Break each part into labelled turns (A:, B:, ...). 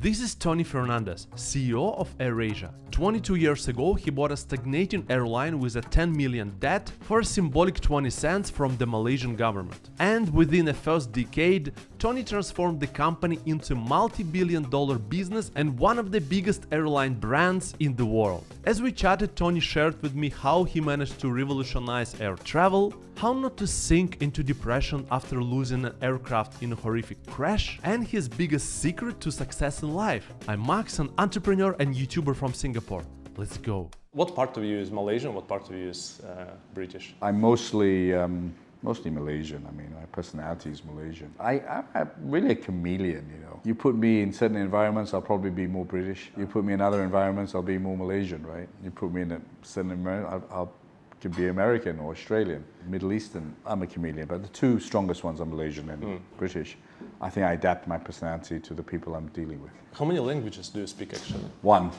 A: This is Tony Fernandez, CEO of AirAsia. 22 years ago, he bought a stagnating airline with a 10 million debt for a symbolic 20 cents from the Malaysian government. And within the first decade, Tony transformed the company into a multi-billion-dollar business and one of the biggest airline brands in the world. As we chatted, Tony shared with me how he managed to revolutionize air travel, how not to sink into depression after losing an aircraft in a horrific crash, and his biggest secret to success in life. I'm Max, an entrepreneur and YouTuber from Singapore. Let's go. What part of you is Malaysian? What part of you is British?
B: I'm mostly Malaysian. I mean, my personality is Malaysian. I'm really a chameleon, you know. You put me in certain environments, I'll probably be more British. You put me in other environments, I'll be more Malaysian, right? You put me in a certain environment, I'll could be American or Australian, Middle Eastern. I'm a chameleon, but the two strongest ones are Malaysian and British. I think I adapt my personality to the people I'm dealing with.
A: How many languages do you speak actually?
B: One.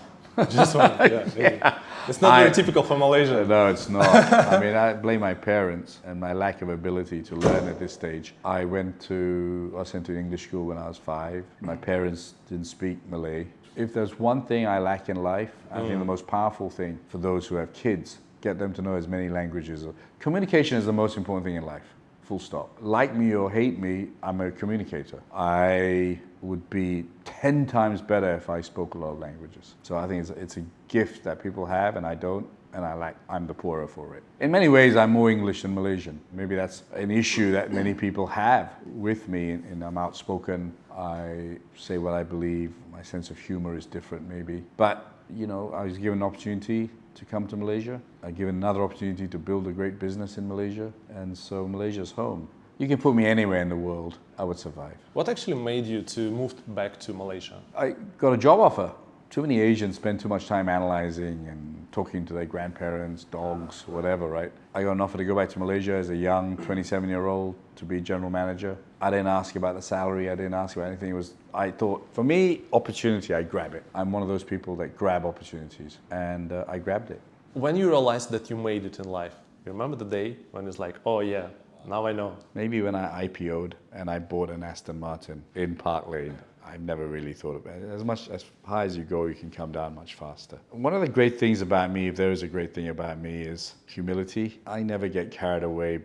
A: Just one, yeah. It's not very typical for Malaysia.
B: No, it's not. I mean, I blame my parents and my lack of ability to learn at this stage. I was sent to English school when I was 5. My parents didn't speak Malay. If there's one thing I lack in life, I think the most powerful thing for those who have kids, get them to know as many languages. Communication is the most important thing in life, full stop. Like me or hate me, I'm a communicator. I would be 10 times better if I spoke a lot of languages. So I think it's a gift that people have and I don't, and I'm the poorer for it. In many ways, I'm more English than Malaysian. Maybe that's an issue that many people have with me, and I'm outspoken. I say what I believe. My sense of humor is different maybe. But, you know, I was given an opportunity to come to Malaysia. I given another opportunity to build a great business in Malaysia, and so Malaysia's home. You can put me anywhere in the world, I would survive.
A: What actually made you to move back to Malaysia?
B: I got a job offer. Too many Asians spend too much time analyzing and talking to their grandparents, dogs, whatever, right? I got an offer to go back to Malaysia as a young 27-year-old to be general manager. I didn't ask about the salary, I didn't ask about anything. I thought, for me, opportunity, I grab it. I'm one of those people that grab opportunities, and I grabbed it.
A: When you realized that you made it in life, you remember the day when it's like, oh yeah, now I know?
B: Maybe when I IPO'd and I bought an Aston Martin in Park Lane. I've never really thought about it. As high as you go, you can come down much faster. One of the great things about me, if there is a great thing about me, is humility. I never get carried away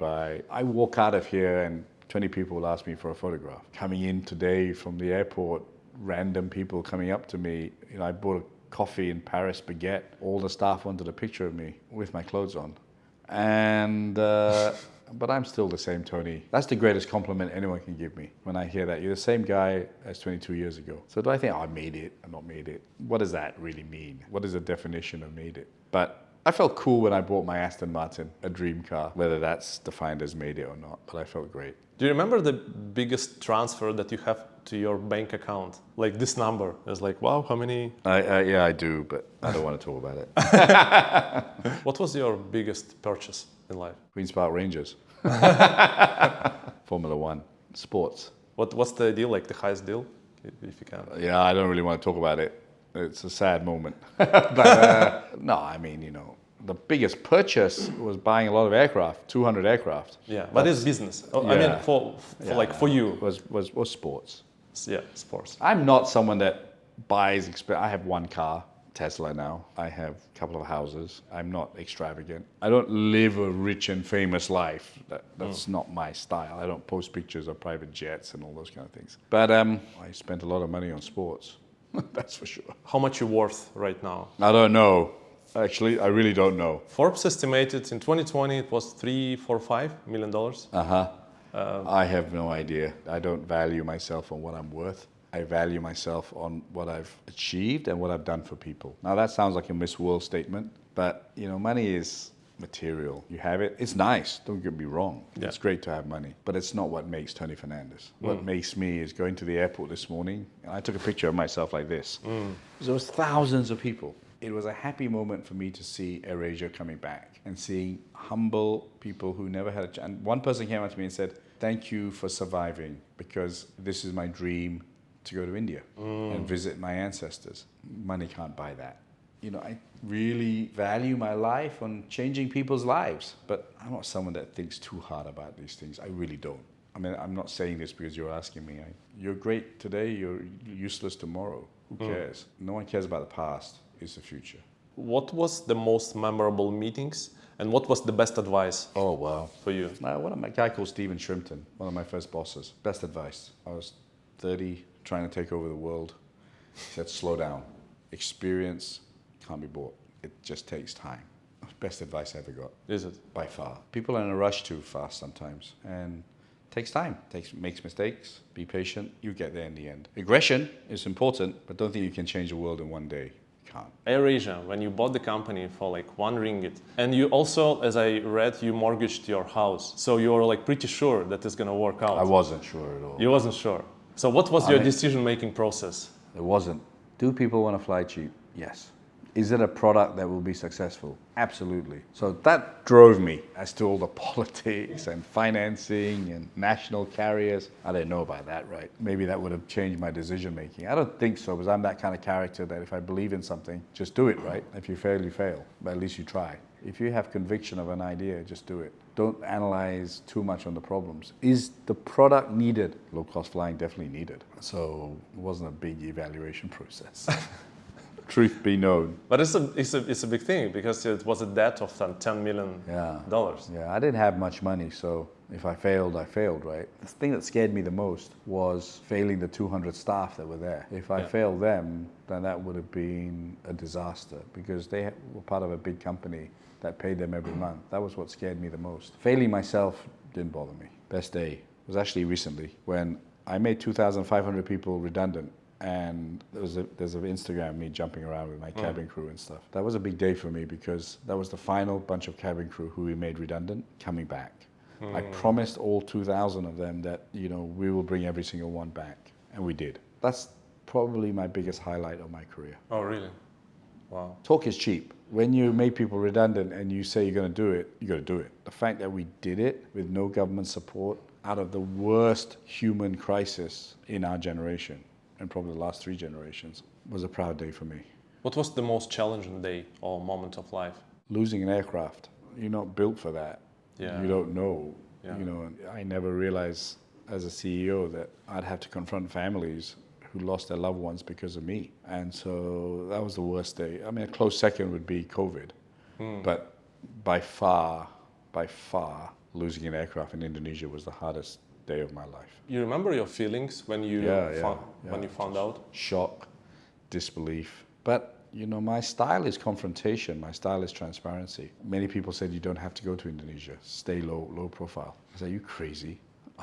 B: I walk out of here and 20 people will ask me for a photograph. Coming in today from the airport, random people coming up to me. You know, I bought a coffee in Paris Baguette. All the staff wanted a picture of me with my clothes on. And but I'm still the same Tony. That's the greatest compliment anyone can give me. When I hear that, you're the same guy as 22 years ago. So do I think, I made it, I'm not made it? What does that really mean? What is the definition of made it? But I felt cool when I bought my Aston Martin, a dream car, whether that's defined as made it or not, but I felt great.
A: Do you remember the biggest transfer that you have to your bank account? Like this number, it's like, wow, how many?
B: Yeah, I do, but I don't want to talk about it.
A: What was your biggest purchase in life?
B: Queen's Park Rangers. Formula One, sports.
A: What's the deal, like the highest deal, if you can?
B: Yeah, I don't really want to talk about it. It's a sad moment. But no, I mean, you know, the biggest purchase was buying a lot of aircraft, 200 aircraft.
A: Yeah, but it's business. Oh, yeah. I mean, for you.
B: Was sports.
A: Yeah, sports.
B: I'm not someone that buys, I have one car, Tesla now. I have a couple of houses. I'm not extravagant. I don't live a rich and famous life. That's not my style. I don't post pictures of private jets and all those kind of things. But I spent a lot of money on sports. That's for sure.
A: How much you worth right now?
B: I don't know. Actually, I really don't know.
A: Forbes estimated in 2020 it was $345 million.
B: I have no idea. I don't value myself on what I'm worth. I value myself on what I've achieved and what I've done for people. Now that sounds like a Miss World statement, but you know, money is material. You have it. It's nice. Don't get me wrong. Yeah. It's great to have money, but it's not what makes Tony Fernandez. What makes me is going to the airport this morning, and I took a picture of myself like this. There was thousands of people. It was a happy moment for me to see AirAsia coming back and seeing humble people who never had a chance. And one person came up to me and said, "Thank you for surviving, because this is my dream to go to India and visit my ancestors." Money can't buy that. You know, I really value my life on changing people's lives, but I'm not someone that thinks too hard about these things. I really don't. I mean, I'm not saying this because you're asking me. You're great today, you're useless tomorrow. Who cares? No one cares about the past. It's the future.
C: What was the most memorable meetings and what was the best advice
B: Oh, wow.
C: for you?
B: One of my guy called Stephen Shrimpton, one of my first bosses. Best advice. I was 30, trying to take over the world. He said, slow down. Experience can't be bought. It just takes time. Best advice I ever got.
C: Is it?
B: By far. People are in a rush too fast sometimes. And takes time. Makes mistakes. Be patient. You get there in the end. Aggression is important, but don't think you can change the world in one day. You can't.
C: AirAsia, when you bought the company for like $1, and you also, as I read, you mortgaged your house. So you were like pretty sure that it's gonna work out.
B: I wasn't sure at all.
C: You wasn't sure. So what was your decision-making process?
B: It wasn't. Do people want to fly cheap? Yes. Is it a product that will be successful? Absolutely. So that drove me as to all the politics and financing and national carriers. I didn't know about that, right? Maybe that would have changed my decision making. I don't think so, because I'm that kind of character that if I believe in something, just do it, right? If you fail, you fail, but at least you try. If you have conviction of an idea, just do it. Don't analyze too much on the problems. Is the product needed? Low-cost flying definitely needed. So it wasn't a big evaluation process. Truth be known.
C: But it's a big thing because it was a debt of $10 million.
B: Yeah, I didn't have much money, so if I failed, right? The thing that scared me the most was failing the 200 staff that were there. If I failed them, then that would have been a disaster because they were part of a big company that paid them every month. That was what scared me the most. Failing myself didn't bother me. Best day was actually recently when I made 2,500 people redundant. And there's an Instagram of me jumping around with my cabin crew and stuff. That was a big day for me because that was the final bunch of cabin crew who we made redundant coming back. I promised all 2,000 of them that, we will bring every single one back. And we did. That's probably my biggest highlight of my career.
C: Oh, really? Wow.
B: Talk is cheap. When you make people redundant and you say you're going to do it, you got to do it. The fact that we did it with no government support out of the worst human crisis in our generation, and probably the last 3 generations, was a proud day for me.
C: What was the most challenging day or moment of life?
B: Losing an aircraft. You're not built for that.
C: Yeah.
B: You don't know.
C: Yeah.
B: I never realized as a CEO that I'd have to confront families who lost their loved ones because of me. And so that was the worst day. I mean, a close second would be COVID. But by far, losing an aircraft in Indonesia was the hardest day of my life.
C: You remember your feelings when you found out?
B: Shock, disbelief. But my style is confrontation. My style is transparency. Many people said you don't have to go to Indonesia. Stay low profile. I said, are you crazy?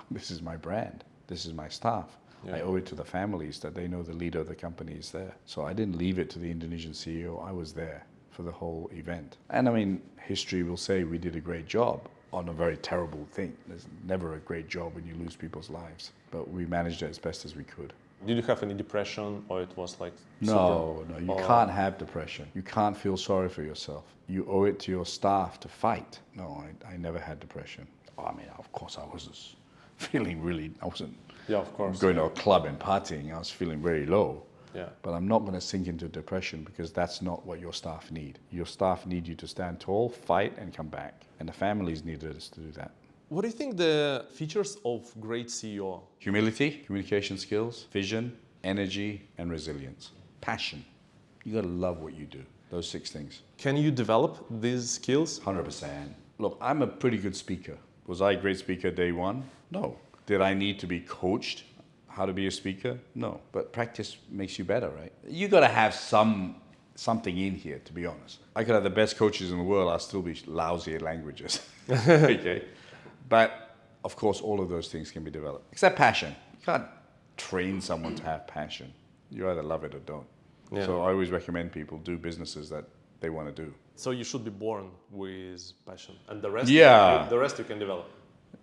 B: This is my brand. This is my staff. Yeah. I owe it to the families that they know the leader of the company is there. So I didn't leave it to the Indonesian CEO. I was there for the whole event. And I mean, history will say we did a great job on a very terrible thing. There's never a great job when you lose people's lives. But we managed it as best as we could.
C: Did you have any depression or it was like...
B: No, you can't have depression. You can't feel sorry for yourself. You owe it to your staff to fight. No, I never had depression. I mean, of course I was feeling really, I wasn't going to a club and partying. I was feeling very low.
C: Yeah.
B: But I'm not going to sink into depression because that's not what your staff need. Your staff need you to stand tall, fight, and come back. And the families needed us to do that.
C: What do you think the features of great CEO?
B: Humility, communication skills, vision, energy, and resilience. Passion. You got to love what you do. Those 6 things.
C: Can you develop these skills?
B: 100%. Look, I'm a pretty good speaker. Was I a great speaker day one? No. Did I need to be coached how to be a speaker? No. But practice makes you better, right? You got to have something in here, to be honest. I could have the best coaches in the world. I'll still be lousy at languages. Okay. But of course, all of those things can be developed. Except passion. You can't train someone to have passion. You either love it or don't. Yeah. So I always recommend people do businesses that they want to do.
C: So you should be born with passion, and the rest, the rest you can develop.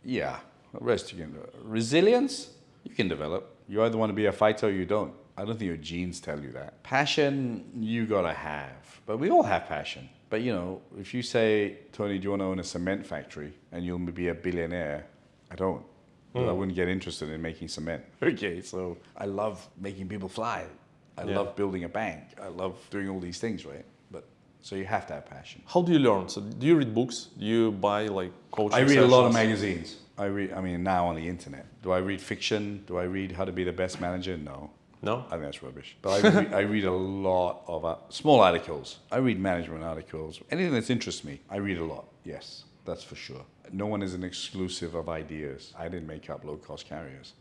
B: Yeah, the rest you can develop. Resilience, you can develop. You either want to be a fighter or you don't. I don't think your genes tell you that. Passion, you gotta have. But we all have passion. But if you say, Tony, do you want to own a cement factory and you'll be a billionaire? I don't. I wouldn't get interested in making cement. Okay, so I love making people fly. I love building a bank. I love doing all these things, right? So you have to have passion.
C: How do you learn? So do you read books? Do you buy coaching
B: I read
C: sessions?
B: a lot of magazines. Now on the internet. Do I read fiction? Do I read how to be the best manager? No.
C: No?
B: I think that's rubbish. But I read a lot of small articles. I read management articles. Anything that interests me, I read a lot. Yes, that's for sure. No one is an exclusive of ideas. I didn't make up low-cost carriers.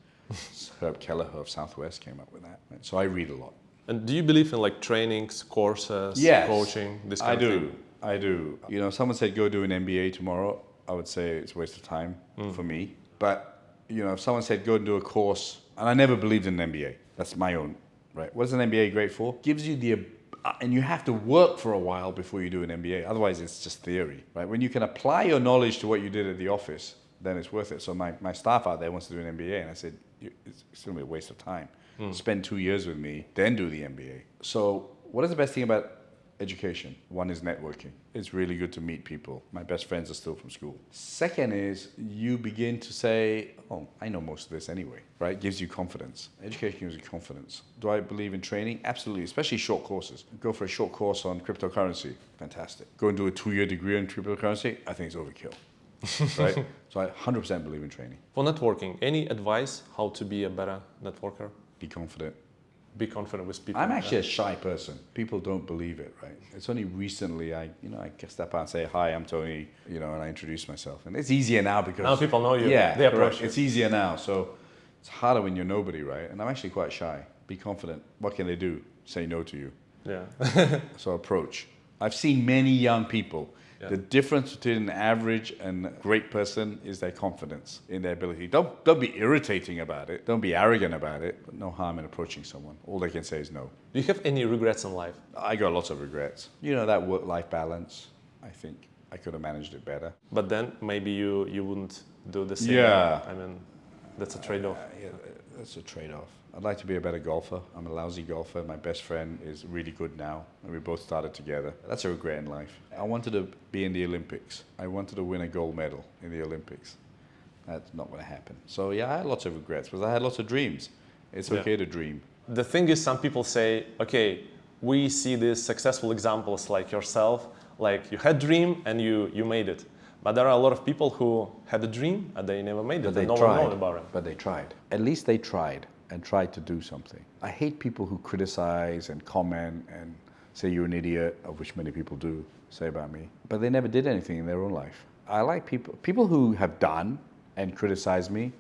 B: Herb Kelleher of Southwest came up with that. Right? So I read a lot.
C: And do you believe in like trainings, courses,
B: Yes,
C: coaching, this kind of thing?
B: I do. You know, if someone said go do an MBA tomorrow, I would say it's a waste of time for me. But, you know, if someone said go and do a course, and I never believed in an MBA. That's my own, right? What is an MBA great for? Gives you the, and you have to work for a while before you do an MBA. Otherwise, it's just theory, right? When you can apply your knowledge to what you did at the office, then it's worth it. So my staff out there wants to do an MBA, and I said, it's going to be a waste of time. Spend 2 years with me, then do the MBA. So what is the best thing about education? One is networking. It's really good to meet people. My best friends are still from school. Second is you begin to say, oh, I know most of this anyway, right? It gives you confidence. Education gives you confidence. Do I believe in training? Absolutely, especially short courses. Go for a short course on cryptocurrency. Fantastic. Go and do a 2-year degree on cryptocurrency. I think it's overkill. Right? So I 100% believe in training.
C: For networking, any advice how to be a better networker?
B: Be confident.
C: Be confident with people.
B: I'm actually a shy person. People don't believe it, right? It's only recently I can step out and say, hi, I'm Tony, and I introduce myself. And it's easier now because...
C: Now people know you.
B: Yeah,
C: they approach you.
B: It's easier now. So it's harder when you're nobody, right? And I'm actually quite shy. Be confident. What can they do? Say no to you.
C: Yeah.
B: So approach. I've seen many young people.
C: Yeah.
B: The difference between an average and a great person is their confidence in their ability. Don't be irritating about it. Don't be arrogant about it. But no harm in approaching someone. All they can say is no.
C: Do you have any regrets in life?
B: I got lots of regrets. That work-life balance, I think I could have managed it better.
C: But then maybe you wouldn't do the same.
B: Yeah.
C: I mean, that's a trade-off.
B: Yeah, that's a trade-off. I'd like to be a better golfer. I'm a lousy golfer. My best friend is really good now, and we both started together. That's a regret in life. I wanted to be in the Olympics. I wanted to win a gold medal in the Olympics. That's not going to happen. So yeah, I had lots of regrets because I had lots of dreams. It's okay to dream.
C: The thing is, some people say, okay, we see these successful examples like yourself, like you had a dream and you made it. But there are a lot of people who had a dream and they never made it.
B: But they
C: no
B: tried.
C: one knows about it.
B: But they tried. At least they tried and tried to do something. I hate people who criticize and comment and say you're an idiot, of which many people do say about me. But they never did anything in their own life. I like people who have done and criticize me,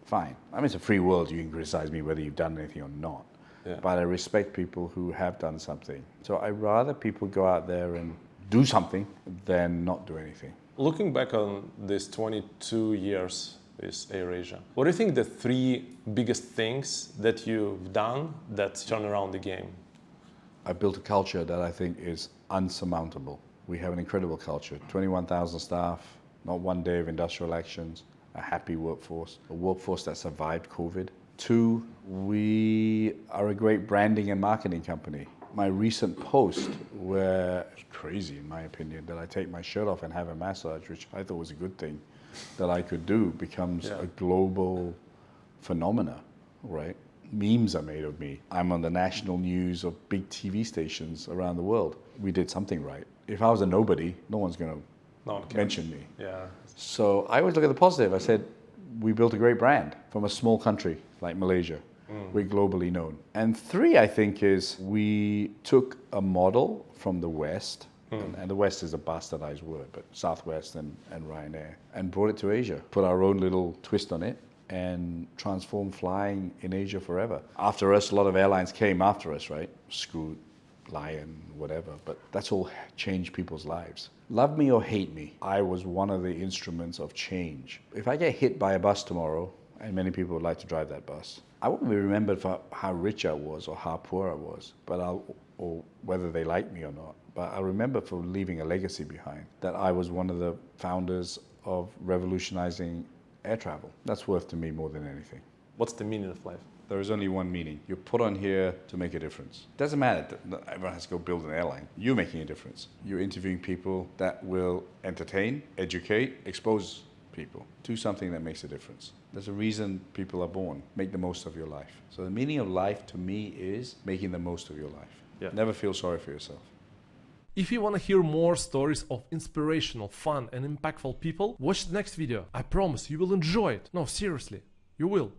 B: fine. I mean, it's a free world. You can criticize me whether you've done anything or not.
C: Yeah.
B: But I respect people who have done something. So I'd rather people go out there and do something than not do anything.
C: Looking back on these 22 years with AirAsia, what do you think the 3 biggest things that you've done that turn around the game?
B: I built a culture that I think is unsurmountable. We have an incredible culture, 21,000 staff, not one day of industrial actions, a happy workforce, a workforce that survived COVID. 2, we are a great branding and marketing company. My recent post where, it's crazy in my opinion, that I take my shirt off and have a massage, which I thought was a good thing that I could do, becomes a global phenomena, right? Memes are made of me. I'm on the national news of big TV stations around the world. We did something right. If I was a nobody, no one's going to mention me.
C: Yeah.
B: So I always look at the positive. I said, we built a great brand from a small country like Malaysia. We're globally known. And 3, I think, is we took a model from the West, and the West is a bastardized word, but Southwest and Ryanair, and brought it to Asia, put our own little twist on it, and transformed flying in Asia forever. After us, a lot of airlines came after us, right? Scoot, Lion, whatever, but that's all changed people's lives. Love me or hate me, I was one of the instruments of change. If I get hit by a bus tomorrow, and many people would like to drive that bus, I won't be remembered for how rich I was or how poor I was, or whether they like me or not. But I'll remember for leaving a legacy behind, that I was one of the founders of revolutionizing air travel. That's worth to me more than anything.
C: What's the meaning of life?
B: There is only one meaning. You're put on here to make a difference. Doesn't matter. Everyone has to go build an airline. You're making a difference. You're interviewing people that will entertain, educate, expose people. Do something that makes a difference. There's a reason people are born. Make the most of your life. So the meaning of life to me is making the most of your life.
C: Yeah.
B: Never feel sorry for yourself.
A: If you want to hear more stories of inspirational, fun and impactful people, watch the next video. I promise you will enjoy it. No, seriously, you will.